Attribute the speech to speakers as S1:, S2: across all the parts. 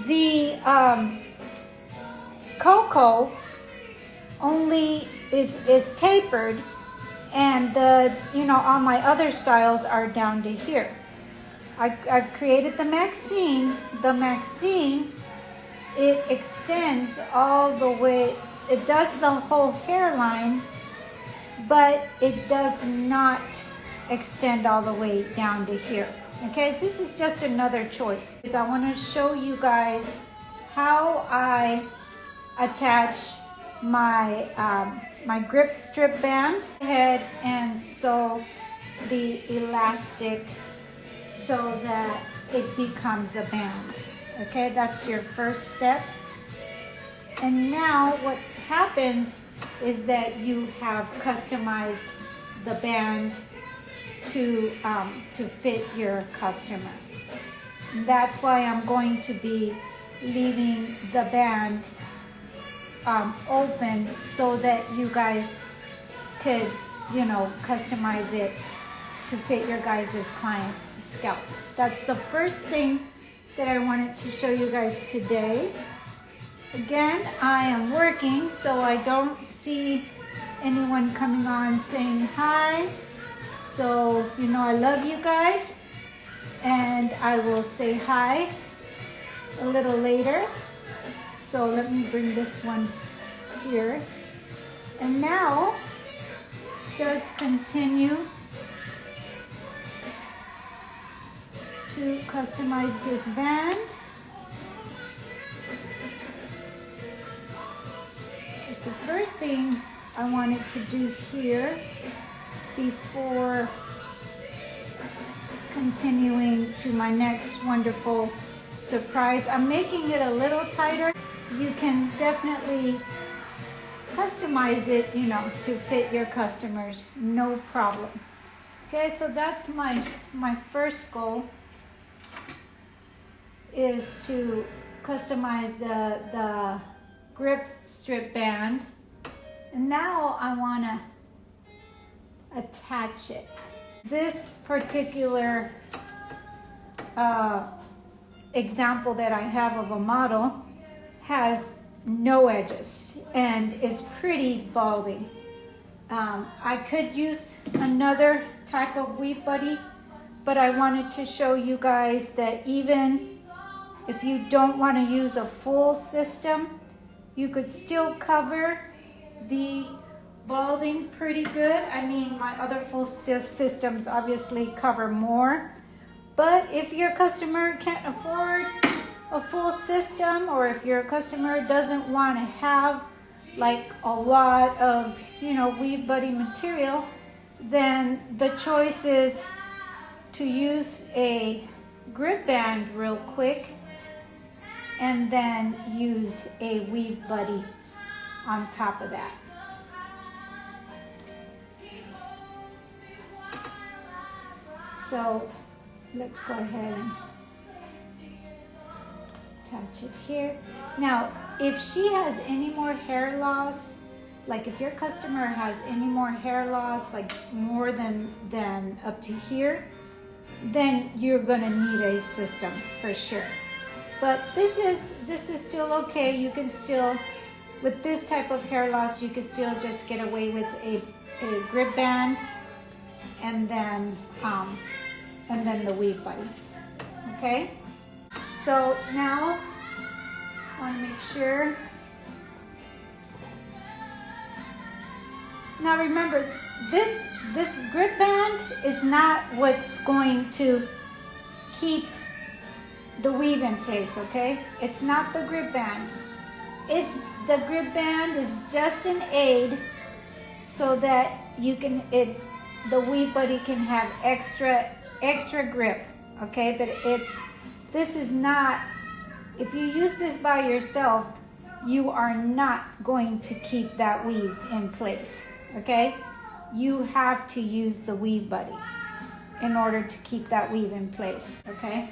S1: The cocoa only is tapered, and the, you know, all my other styles are down to here. I've created the Maxine. The Maxine, it extends all the way, it does the whole hairline, but it does not extend all the way down to here. Okay, this is just another choice. I want to show you guys how I attach my my grip strip band head and sew the elastic so that it becomes a band. Okay, that's your first step. And now what happens is that you have customized the band to fit your customer. That's why I'm going to be leaving the band open so that you guys could, you know, customize it to fit your guys' client's scalp. That's the first thing that I wanted to show you guys today. Again, I am working, so I don't see anyone coming on saying hi. So, you know, I love you guys, and I will say hi a little later. So let me bring this one here. And now, just continue to customize this band. It's the first thing I wanted to do here before continuing to my next wonderful surprise. I'm making it a little tighter. You can definitely customize it, you know, to fit your customers, no problem. Okay, so that's my first goal, is to customize the grip strip band. And now I want to attach it. This particular example that I have of a model has no edges and is pretty balding. I could use another type of weave buddy, but I wanted to show you guys that even if you don't want to use a full system, you could still cover the balding pretty good. I mean, my other full systems obviously cover more, but if your customer can't afford a full system, or if your customer doesn't want to have like a lot of, you know, weave buddy material, then the choice is to use a grip band real quick and then use a weave buddy on top of that. So let's go ahead and attach it here. Now, if she has any more hair loss, like if your customer has any more hair loss, like more than up to here, then you're gonna need a system for sure. But this is still okay. You can still, with this type of hair loss, you can still just get away with a grip band and then the weave buddy. Okay? So now I want to make sure. Now remember, this grip band is not what's going to keep the weave in place, okay? It's not the grip band. The grip band is just an aid so that you can, the weave buddy can have extra grip, okay? But this is not, if you use this by yourself, you are not going to keep that weave in place, okay? You have to use the weave buddy in order to keep that weave in place, okay?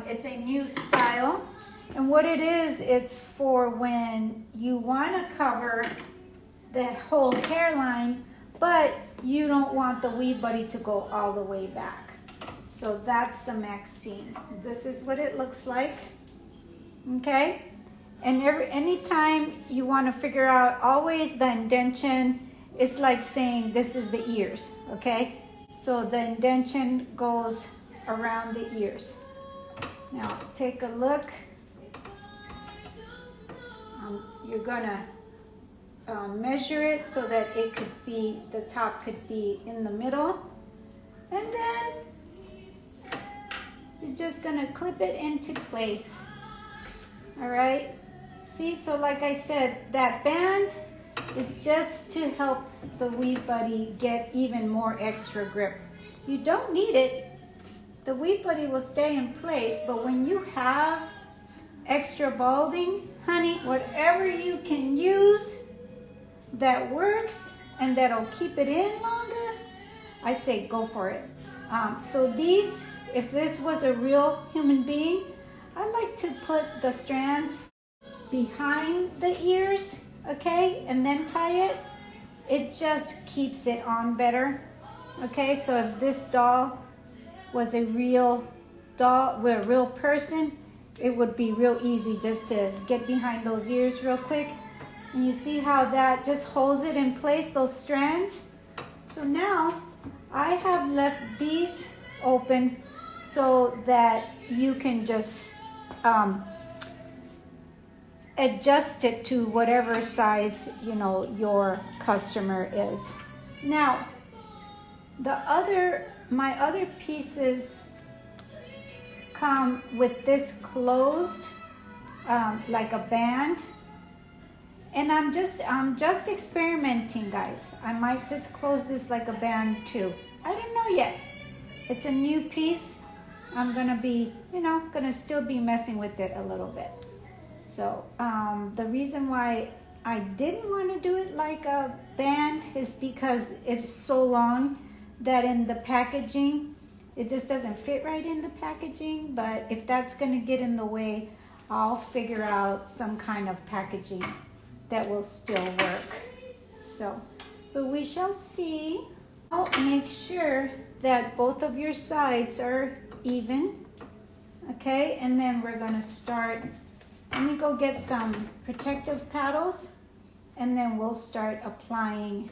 S1: It's a new style, and what it is, it's for when you want to cover the whole hairline, but you don't want the weave buddy to go all the way back. So that's the Maxine. This is what it looks like. Okay? And anytime you want to figure out, always the indention is like saying this is the ears. Okay? So the indention goes around the ears. Now take a look. You're gonna measure it so that it could be, the top could be in the middle. And then you're just gonna clip it into place. All right? See, so like I said, that band is just to help the Weave Buddy get even more extra grip. You don't need it. The Weave Buddy will stay in place, but when you have extra balding, honey, whatever you can use that works and that'll keep it in longer, I say go for it. So these, if this was a real human being, I like to put the strands behind the ears, okay, and then tie it. It just keeps it on better, okay? So if this doll was a real doll, a real person, it would be real easy just to get behind those ears real quick. And you see how that just holds it in place, those strands? So now I have left these open so that you can just adjust it to whatever size, you know, your customer is. Now, my other pieces come with this closed, like a band. And I'm just experimenting, guys. I might just close this like a band too. I don't know yet. It's a new piece. I'm gonna be, you know, gonna still be messing with it a little bit. So the reason why I didn't want to do it like a band is because it's so long that in the packaging, it just doesn't fit right in the packaging. But if that's gonna get in the way, I'll figure out some kind of packaging that will still work. So, but we shall see. I'll make sure that both of your sides are even. Okay, and then we're gonna start. Let me go get some protective paddles, and then we'll start applying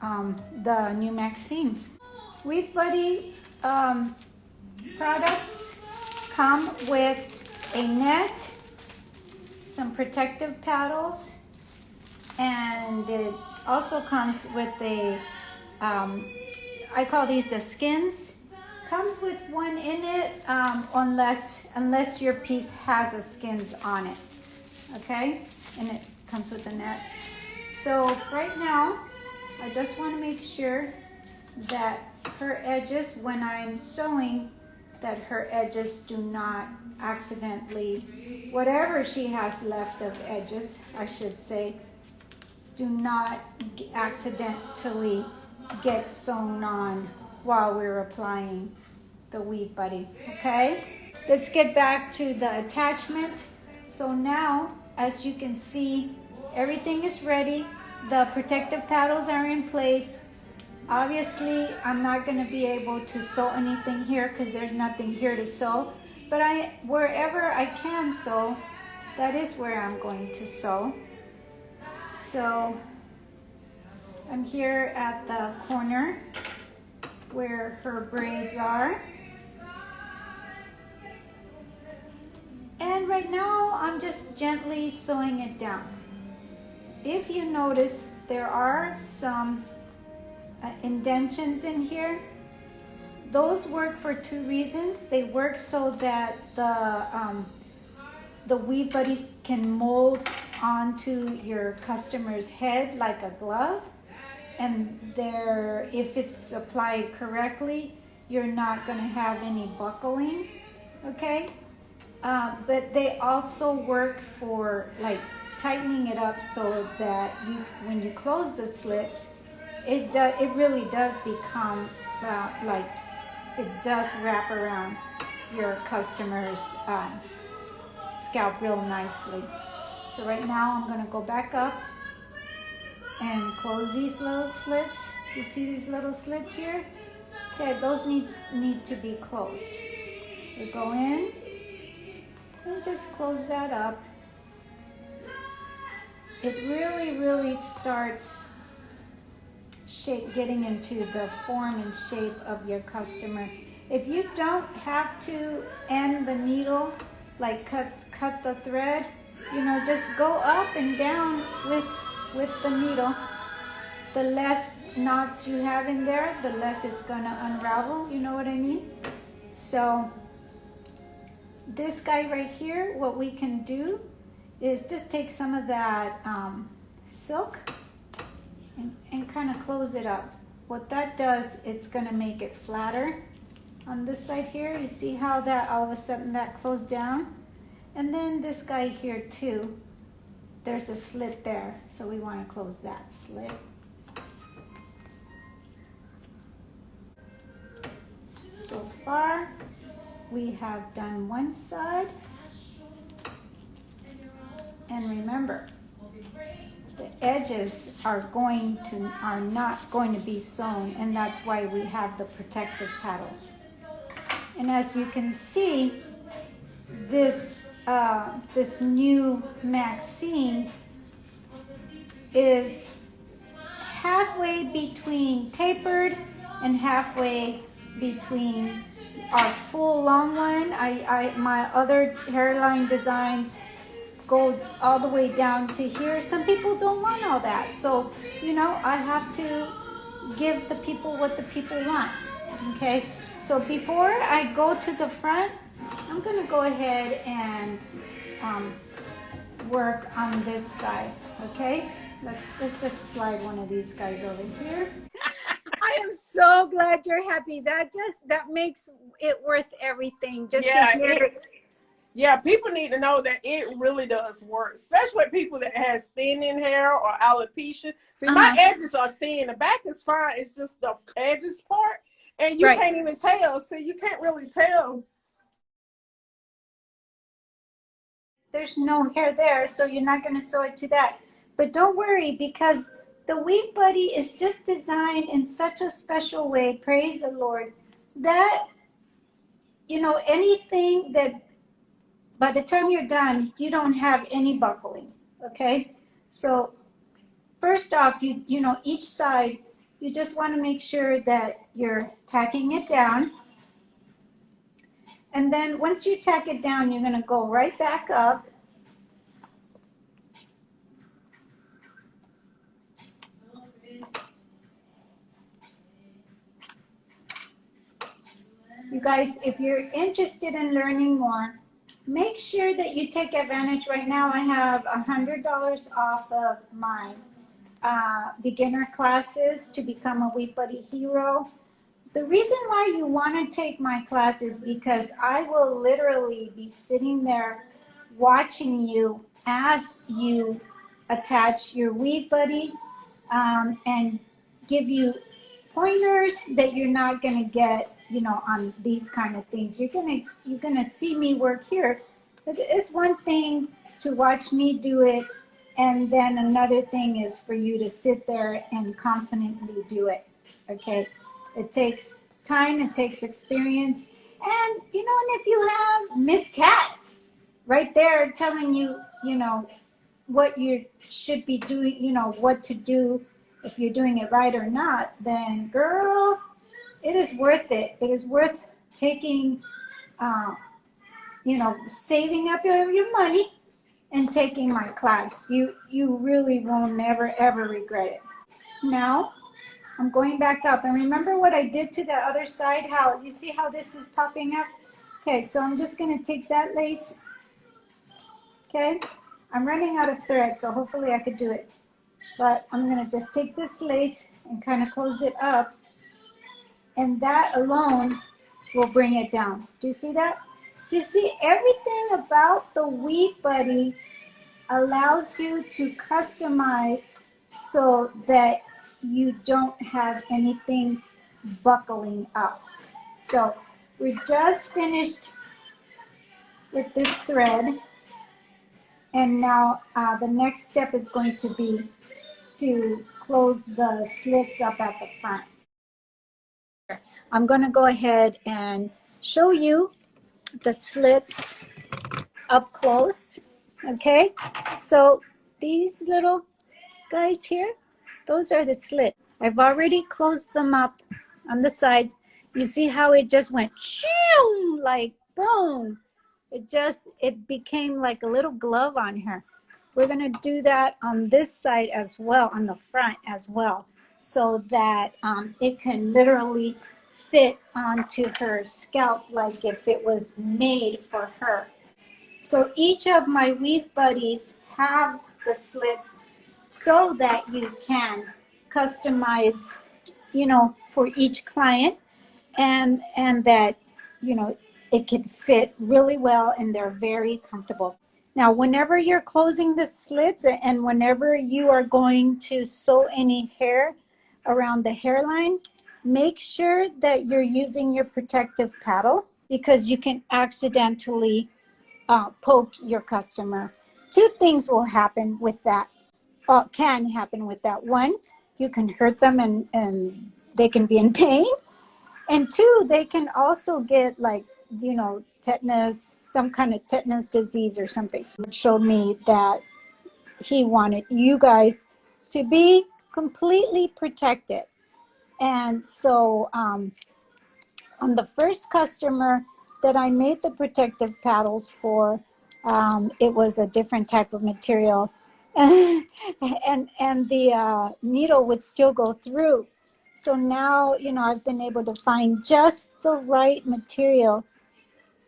S1: the new Maxine. Weave Buddy products come with a net, some protective paddles, and it also comes with a, I call these the skins. Comes with one in it, unless your piece has a skins on it, okay? And it comes with a net. So right now, I just want to make sure that her edges, when I'm sewing, that her edges do not accidentally, whatever she has left of edges, I should say, do not accidentally get sewn on while we're applying the Weave Buddy, okay? Let's get back to the attachment. So now, as you can see, everything is ready. The protective paddles are in place. Obviously, I'm not gonna be able to sew anything here because there's nothing here to sew, but wherever I can sew, that is where I'm going to sew. So I'm here at the corner where her braids are. And right now, I'm just gently sewing it down. If you notice, there are some indentions in here. Those work for two reasons. They work so that the Weave Buddies can mold onto your customer's head like a glove. And if it's applied correctly, you're not going to have any buckling, okay? But they also work for like tightening it up so that when you close the slits, it really does become like it does wrap around your customer's scalp real nicely. So right now I'm going to go back up and close these little slits. You see these little slits here? Okay, those need to be closed. We go in and just close that up. It really starts getting into the form and shape of your customer. If you don't have to end the needle, like cut the thread, you know, just go up and down with the needle. The less knots you have in there, the less it's gonna unravel, you know what I mean? So this guy right here, what we can do is just take some of that silk and kind of close it up. What that does, it's gonna make it flatter on this side here. You see how that all of a sudden that closed down? And then this guy here too, there's a slit there, so we want to close that slit. So far we have done one side, and remember, the edges are not going to be sewn, and that's why we have the protective paddles. And as you can see, this new Maxine is halfway between tapered and halfway between our full long line. My other hairline designs go all the way down to here. Some people don't want all that, so you know, I have to give the people what the people want. Okay, so before I go to the front, I'm gonna go ahead and work on this side. Okay, let's just slide one of these guys over here. I am so glad you're happy. That makes it worth everything. Just to hear it.
S2: Yeah, people need to know that it really does work, especially with people that has thinning hair or alopecia. See, my edges are thin. The back is fine. It's just the edges part, and you can't even tell. See, you can't really tell.
S1: There's no hair there, so you're not going to sew it to that. But don't worry, because the Weave Buddy is just designed in such a special way, praise the Lord, that, you know, anything that, by the time you're done, you don't have any buckling, okay? So first off, you know, each side, you just want to make sure that you're tacking it down. And then once you tack it down, you're going to go right back up. You guys, if you're interested in learning more, make sure that you take advantage. Right now, I have $100 off of my beginner classes to become a Weave Buddy hero. The reason why you want to take my class is because I will literally be sitting there watching you as you attach your Weave Buddy and give you pointers that you're not going to get, you know, on these kind of things. You're gonna see me work here. It's one thing to watch me do it, and then another thing is for you to sit there and confidently do it. Okay, it takes time, it takes experience, and you know, and if you have Miss Cat right there telling you, you know, what you should be doing, you know, what to do if you're doing it right or not, then girl, it is worth it. It is worth taking, you know, saving up your money and taking my class. You really will never ever regret it. Now, I'm going back up, and remember what I did to the other side, how you see how this is popping up? Okay, so I'm just gonna take that lace, okay? I'm running out of thread, so hopefully I could do it. But I'm gonna just take this lace and kind of close it up, and that alone will bring it down. Do you see that? Do you see everything about the Weave Buddy allows you to customize so that you don't have anything buckling up. So we're just finished with this thread, and now the next step is going to be to close the slits up at the front. I'm going to go ahead and show you the slits up close. Okay, so these little guys here, those are the slits. I've already closed them up on the sides. You see how it just went shoo, like boom. It became like a little glove on her. We're gonna do that on this side as well, on the front as well, so that it can literally fit onto her scalp like if it was made for her. So each of my weave buddies have the slits so that you can customize, you know, for each client, and that, you know, it can fit really well and they're very comfortable. Now, whenever you're closing the slits and whenever you are going to sew any hair around the hairline, make sure that you're using your protective paddle, because you can accidentally poke your customer. Two things will happen with that, can happen with that. One, you can hurt them and they can be in pain. And two, they can also get, like, you know, tetanus, some kind of tetanus disease or something. It showed me that he wanted you guys to be completely protected. And so on the first customer that I made the protective paddles for, it was a different type of material. and the needle would still go through. So now, you know, I've been able to find just the right material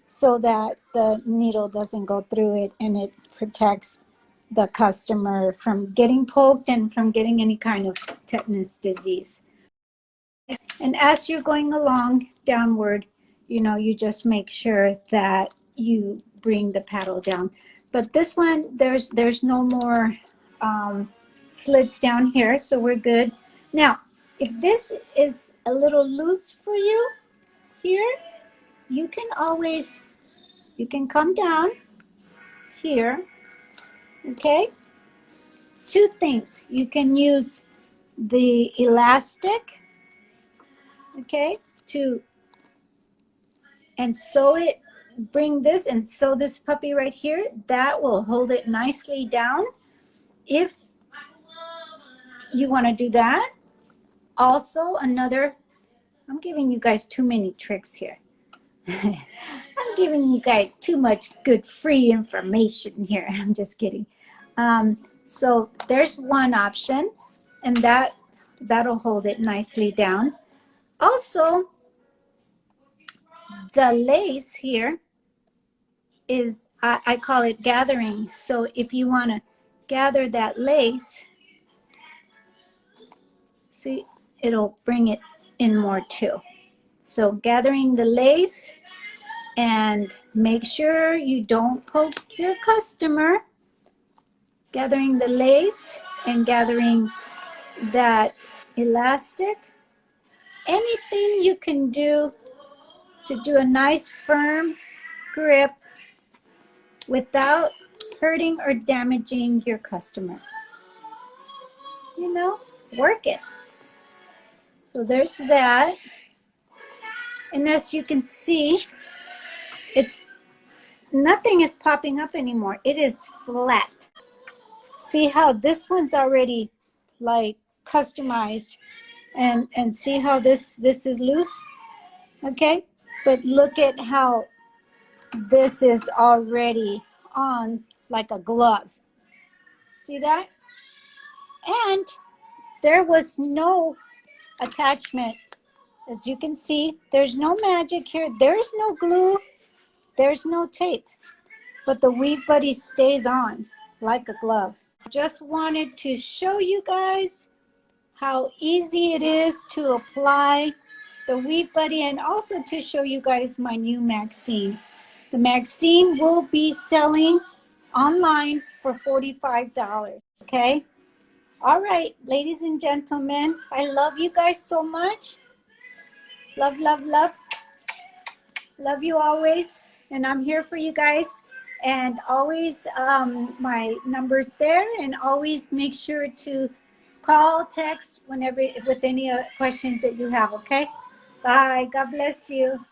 S1: so that the needle doesn't go through it, and it protects the customer from getting poked and from getting any kind of tetanus disease. And as you're going along downward, you know, you just make sure that you bring the paddle down. But this one, there's no more slits down here, so we're good. Now, if this is a little loose for you here, you can always, you can come down here, okay? Two things. You can use the elastic, okay, and sew it, bring this and sew this puppy right here. That will hold it nicely down if you want to do that. Also, another, I'm giving you guys too many tricks here. I'm giving you guys too much good free information here. I'm just kidding. So there's one option, and that'll hold it nicely down. Also, the lace here is, I call it gathering. So if you want to gather that lace, see, it'll bring it in more too. So gathering the lace, and make sure you don't poke your customer. Gathering the lace and gathering that elastic. Anything you can do to do a nice firm grip without hurting or damaging your customer. You know, work it. So there's that. And as you can see, it's, nothing is popping up anymore. It is flat. See how this one's already like customized, and see how this is loose, okay? But look at how this is already on like a glove. See that? And there was no attachment. As you can see, there's no magic here. There's no glue. There's no tape. But the Weave Buddy stays on like a glove. Just wanted to show you guys how easy it is to apply the Weave Buddy, and also to show you guys my new Maxine. The Maxine will be selling online for $45, okay? All right, ladies and gentlemen, I love you guys so much. Love, love, love. Love you always, and I'm here for you guys. And always, my number's there, and always make sure to call, text whenever, with any questions that you have, okay? Bye. God bless you.